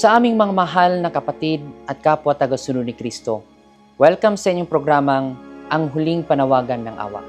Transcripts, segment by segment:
Sa aming mga mahal na kapatid at kapwa tagasunod ni Kristo, welcome sa inyong programang Ang Huling Panawagan ng Awa.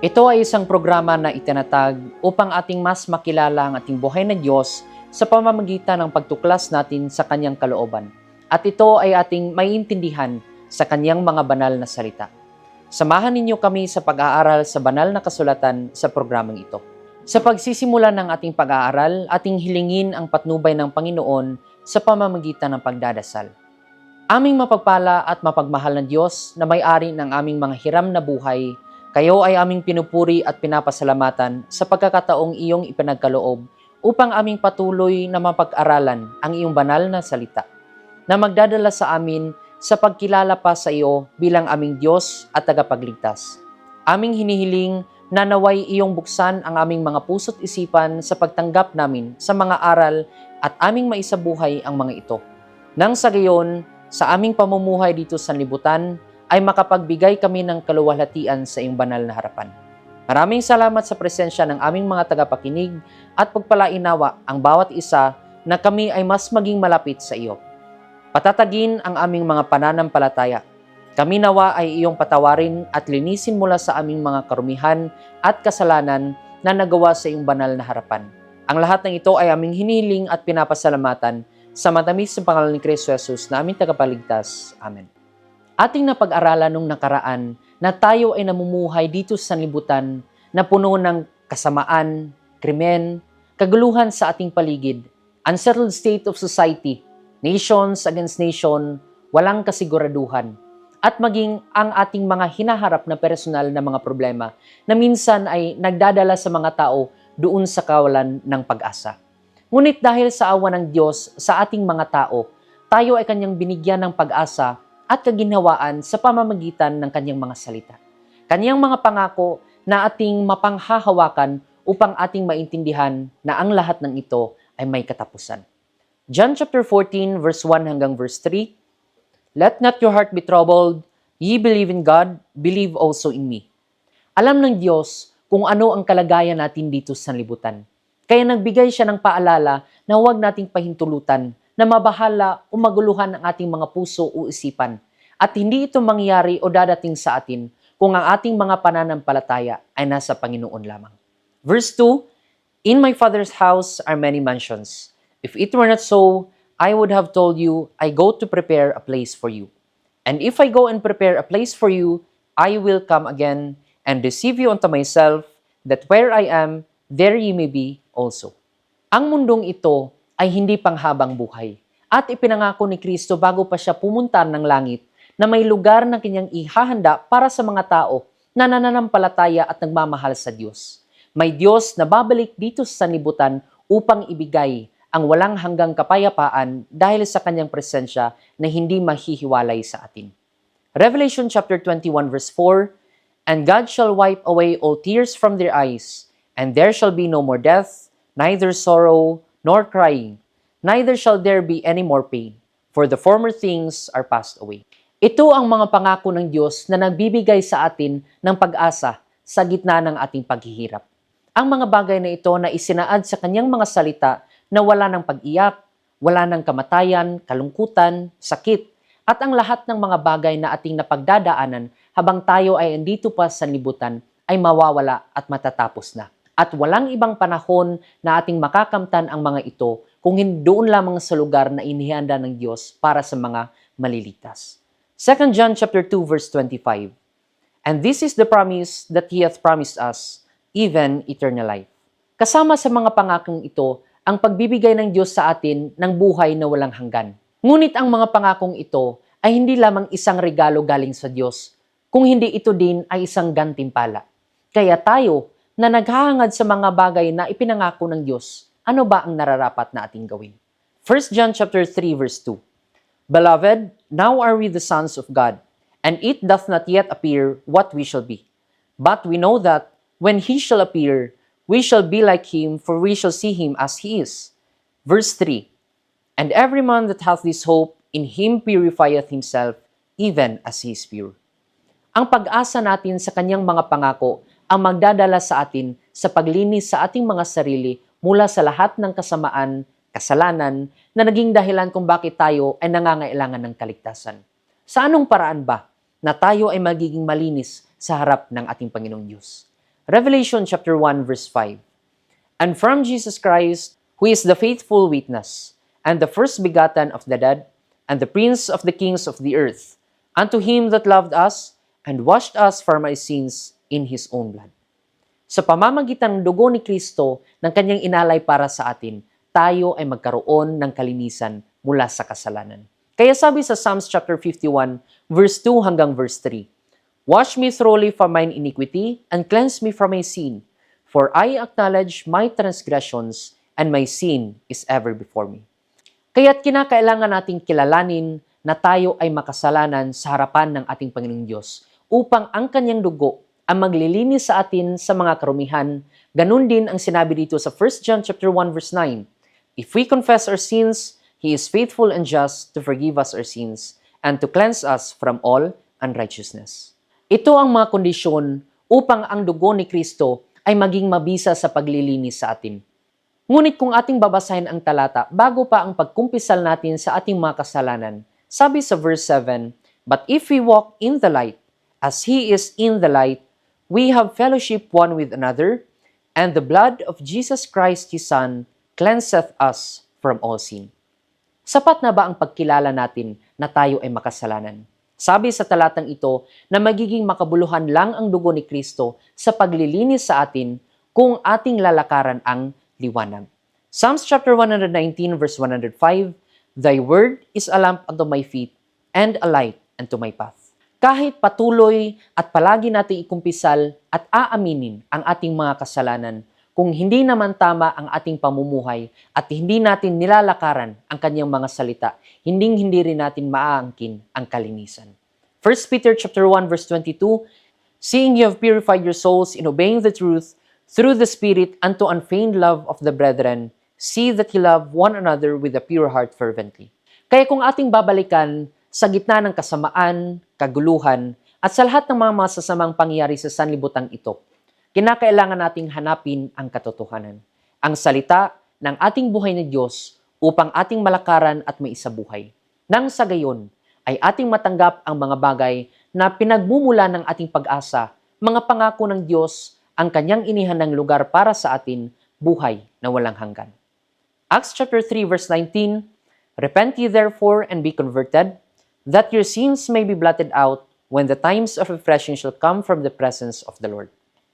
Ito ay isang programa na itinatag upang ating mas makilala ang ating buhay na Diyos sa pamamagitan ng pagtuklas natin sa Kanyang kalooban. At ito ay ating maiintindihan sa Kanyang mga banal na salita. Samahan ninyo kami sa pag-aaral sa banal na kasulatan sa programang ito. Sa pagsisimula ng ating pag-aaral, ating hilingin ang patnubay ng Panginoon sa pamamagitan ng pagdadasal. Aming mapagpala at mapagmahal na Diyos na may-ari ng aming mga hiram na buhay, kayo ay aming pinupuri at pinapasalamatan sa pagkakataong iyong ipinagkaloob upang aming patuloy na mapag-aralan ang iyong banal na salita, na magdadala sa amin sa pagkilala pa sa iyo bilang aming Diyos at tagapagligtas. Aming hinihiling na naway iyong buksan ang aming mga puso't isipan sa pagtanggap namin sa mga aral at aming maisabuhay ang mga ito. Nang sa gayon, sa aming pamumuhay dito sa libutan, ay makapagbigay kami ng kaluwalhatian sa iyong banal na harapan. Maraming salamat sa presensya ng aming mga tagapakinig at pagpalainawa ang bawat isa na kami ay mas maging malapit sa iyo. Patatagin ang aming mga pananampalataya. Kami nawa ay iyong patawarin at linisin mula sa aming mga karumihan at kasalanan na nagawa sa iyong banal na harapan. Ang lahat ng ito ay aming hinihiling at pinapasalamatan sa matamis na pangalan ni Kristo Jesus na aming tagapagligtas. Amen. Ating napag-aralan nung nakaraan na tayo ay namumuhay dito sa libutan na puno ng kasamaan, krimen, kaguluhan sa ating paligid, unsettled state of society, nations against nation, walang kasiguraduhan, at maging ang ating mga hinaharap na personal na mga problema na minsan ay nagdadala sa mga tao doon sa kawalan ng pag-asa. Ngunit dahil sa awa ng Diyos sa ating mga tao, tayo ay Kanyang binigyan ng pag-asa at kaginhawaan sa pamamagitan ng Kanyang mga salita. Kanyang mga pangako na ating mapanghahawakan upang ating maintindihan na ang lahat ng ito ay may katapusan. John chapter 14 verse 1 hanggang verse 3, "Let not your heart be troubled. Ye believe in God, believe also in me." Alam ng Diyos kung ano ang kalagayan natin dito sa libutan. Kaya nagbigay siya ng paalala na huwag nating pahintulutan na mabahala o maguluhan ang ating mga puso o isipan. At hindi ito mangyari o dadating sa atin kung ang ating mga pananampalataya ay nasa Panginoon lamang. Verse 2, "In my Father's house are many mansions. If it were not so, I would have told you, I go to prepare a place for you. And if I go and prepare a place for you, I will come again and receive you unto myself, that where I am, there ye may be also." Ang mundong ito ay hindi panghabang buhay. At ipinangako ni Kristo bago pa siya pumunta ng langit na may lugar na kanyang ihahanda para sa mga tao na nananampalataya at nagmamahal sa Diyos. May Diyos na babalik dito sa sanlibutan upang ibigay ang walang hanggang kapayapaan dahil sa kanyang presensya na hindi mahihiwalay sa atin. Revelation chapter 21 verse 4, "And God shall wipe away all tears from their eyes, and there shall be no more death, neither sorrow nor crying, neither shall there be any more pain, for the former things are passed away." Ito ang mga pangako ng Diyos na nagbibigay sa atin ng pag-asa sa gitna ng ating paghihirap. Ang mga bagay na ito na isinaad sa kanyang mga salita na wala ng pag-iyak, wala ng kamatayan, kalungkutan, sakit, at ang lahat ng mga bagay na ating napagdadaanan habang tayo ay andito pa sa libutan ay mawawala at matatapos na. At walang ibang panahon na ating makakamtan ang mga ito kung hindi doon lamang sa lugar na inihanda ng Diyos para sa mga malilitas. 2 John chapter 2 verse 25, "And this is the promise that He hath promised us, even eternal life." Kasama sa mga pangakong ito ang pagbibigay ng Diyos sa atin ng buhay na walang hanggan. Ngunit ang mga pangakong ito ay hindi lamang isang regalo galing sa Diyos, kung hindi ito din ay isang gantimpala. Kaya tayo na naghahangad sa mga bagay na ipinangako ng Diyos, ano ba ang nararapat na ating gawin? 1 John chapter 3 verse 2, "Beloved, now are we the sons of God, and it doth not yet appear what we shall be. But we know that when He shall appear, we shall be like Him, for we shall see Him as He is." Verse 3, "And every man that hath this hope, in Him purifieth himself, even as He is pure." Ang pag-asa natin sa kanyang mga pangako ang magdadala sa atin sa paglinis sa ating mga sarili mula sa lahat ng kasamaan, kasalanan na naging dahilan kung bakit tayo ay nangangailangan ng kaligtasan. Sa anong paraan ba na tayo ay magiging malinis sa harap ng ating Panginoong Diyos? Revelation chapter 1 verse 5. And from Jesus Christ, who is the faithful witness, and the first begotten of the dead, and the prince of the kings of the earth, unto him that loved us, and washed us from our sins in his own blood. Sa pamamagitan ng dugo ni Kristo ng kanyang inalay para sa atin, tayo ay magkaroon ng kalinisan mula sa kasalanan. Kaya sabi sa Psalms chapter 51, verse 2 hanggang verse 3, Wash me thoroughly from mine iniquity, and cleanse me from my sin. For I acknowledge my transgressions, and my sin is ever before me. Kaya't kinakailangan nating kilalanin na tayo ay makasalanan sa harapan ng ating Panginoong Diyos upang ang kanyang dugo ang maglilinis sa atin sa mga karumihan. Ganun din ang sinabi dito sa 1 John chapter 1 verse 9. If we confess our sins, He is faithful and just to forgive us our sins and to cleanse us from all unrighteousness. Ito ang mga kondisyon upang ang dugo ni Kristo ay maging mabisa sa paglilinis sa atin. Ngunit kung ating babasahin ang talata bago pa ang pagkumpisal natin sa ating mga kasalanan, sabi sa verse 7, But if we walk in the light, as He is in the light, we have fellowship one with another, and the blood of Jesus Christ His Son cleanseth us from all sin. Sapat na ba ang pagkilala natin na tayo ay makasalanan? Sabi sa talatang ito na magiging makabuluhan lang ang dugo ni Kristo sa paglilinis sa atin kung ating lalakaran ang liwanag. Psalms chapter 119 verse 105, Thy word is a lamp unto my feet and a light unto my path. Kahit patuloy at palagi nating ikumpisal at aaminin ang ating mga kasalanan, kung hindi naman tama ang ating pamumuhay at hindi natin nilalakaran ang kanyang mga salita, hindi rin natin maaangkin ang kalinisan. 1 Peter chapter 1 verse 22, Seeing you have purified your souls in obeying the truth through the Spirit unto unfeigned love of the brethren, see that you love one another with a pure heart fervently. Kaya kung ating babalikan sa gitna ng kasamaan, kaguluhan, at sa lahat ng mga masasamang pangyayari sa sanlibutan ito, kinakailangan nating hanapin ang katotohanan, ang salita ng ating buhay na Diyos upang ating malakaran at maisabuhay. Nang sa gayon, ay ating matanggap ang mga bagay na pinagmumula ng ating pag-asa, mga pangako ng Diyos, ang kanyang inihandang lugar para sa atin, buhay na walang hanggan. Acts chapter 3 verse 19, Repent ye therefore and be converted, that your sins may be blotted out when the times of refreshing shall come from the presence of the Lord.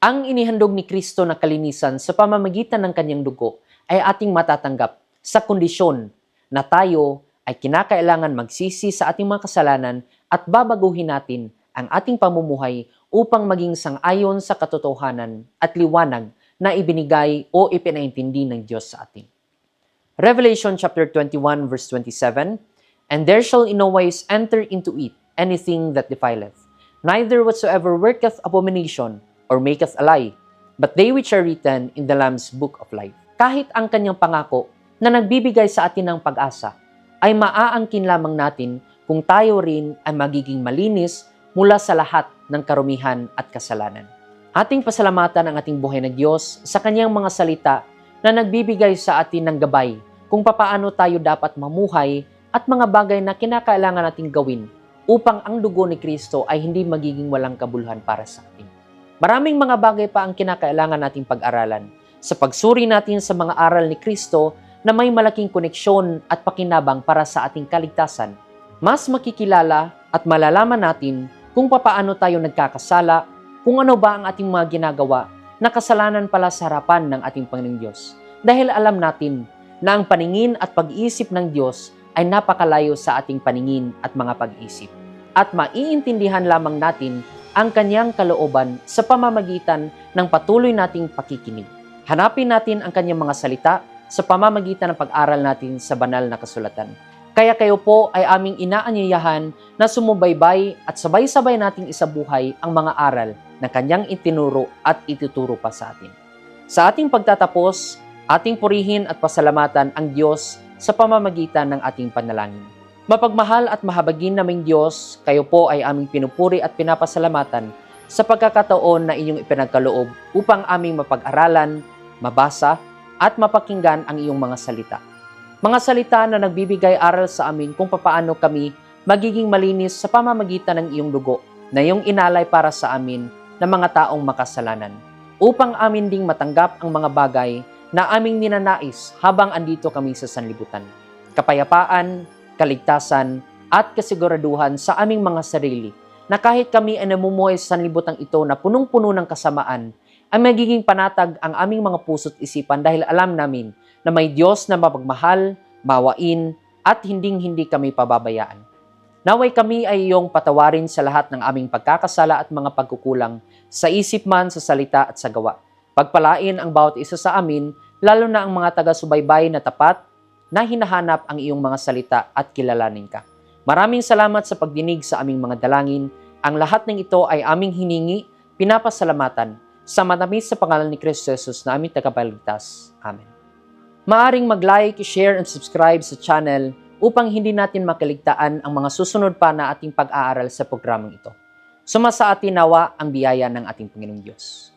Ang inihandog ni Kristo na kalinisan sa pamamagitan ng kanyang dugo ay ating matatanggap sa kondisyon na tayo ay kinakailangan magsisi sa ating mga kasalanan at babaguhin natin ang ating pamumuhay upang maging sang-ayon sa katotohanan at liwanag na ibinigay o ipinaintindi ng Diyos sa atin. Revelation chapter 21 verse 27, And there shall in no wise enter into it anything that defileth, neither whatsoever worketh abomination, or maketh a lie, but they which are written in the Lamb's book of life. Kahit ang kanyang pangako na nagbibigay sa atin ng pag-asa, ay maaangkin lamang natin kung tayo rin ay magiging malinis mula sa lahat ng karumihan at kasalanan. Ating pasalamatan ang ating buhay na Diyos sa kanyang mga salita na nagbibigay sa atin ng gabay kung papaano tayo dapat mamuhay at mga bagay na kinakailangan nating gawin upang ang dugo ni Kristo ay hindi magiging walang kabuluhan para sa atin. Maraming mga bagay pa ang kinakailangan nating pag-aralan sa pagsuri natin sa mga aral ni Kristo na may malaking koneksyon at pakinabang para sa ating kaligtasan. Mas makikilala at malalaman natin kung papaano tayo nagkakasala, kung ano ba ang ating mga ginagawa na kasalanan pala sa harapan ng ating Panginoong Diyos. Dahil alam natin na ang paningin at pag-iisip ng Diyos ay napakalayo sa ating paningin at mga pag-iisip. At maiintindihan lamang natin ang kanyang kalooban sa pamamagitan ng patuloy nating pakikinig. Hanapin natin ang kanyang mga salita sa pamamagitan ng pag-aral natin sa banal na kasulatan. Kaya kayo po ay aming inaanyayahan na sumubaybay at sabay-sabay nating isabuhay ang mga aral na kanyang itinuro at ituturo pa sa atin. Sa ating pagtatapos, ating purihin at pasalamatan ang Diyos sa pamamagitan ng ating panalangin. Mapagmahal at mahabagin naming Diyos, kayo po ay aming pinupuri at pinapasalamatan sa pagkakataon na inyong ipinagkaloob upang aming mapag-aralan, mabasa, at mapakinggan ang iyong mga salita. Mga salita na nagbibigay aral sa amin kung papaano kami magiging malinis sa pamamagitan ng iyong dugo na iyong inalay para sa amin na mga taong makasalanan, upang amin ding matanggap ang mga bagay na aming ninanais habang andito kami sa sanlibutan. Kapayapaan, kaligtasan, at kasiguraduhan sa aming mga sarili na kahit kami ay namumuhay sa sanlibutang ito na punong-puno ng kasamaan, ay magiging panatag ang aming mga puso't isipan dahil alam namin na may Diyos na mapagmahal, mawain, at hinding-hindi kami pababayaan. Naway kami ay iyong patawarin sa lahat ng aming pagkakasala at mga pagkukulang sa isip man, sa salita at sa gawa. Pagpalain ang bawat isa sa amin, lalo na ang mga taga-subaybay na tapat na hinahanap ang iyong mga salita at kilalanin ka. Maraming salamat sa pagdinig sa aming mga dalangin. Ang lahat ng ito ay aming hiningi, pinapasalamatan, sa matamis sa pangalan ni Kristo Jesus na aming tagapagligtas. Amen. Maaring mag-like, share, and subscribe sa channel upang hindi natin makaligtaan ang mga susunod pa na ating pag-aaral sa programang ito. Sumasa atin nawa ang biyaya ng ating Panginoong Diyos.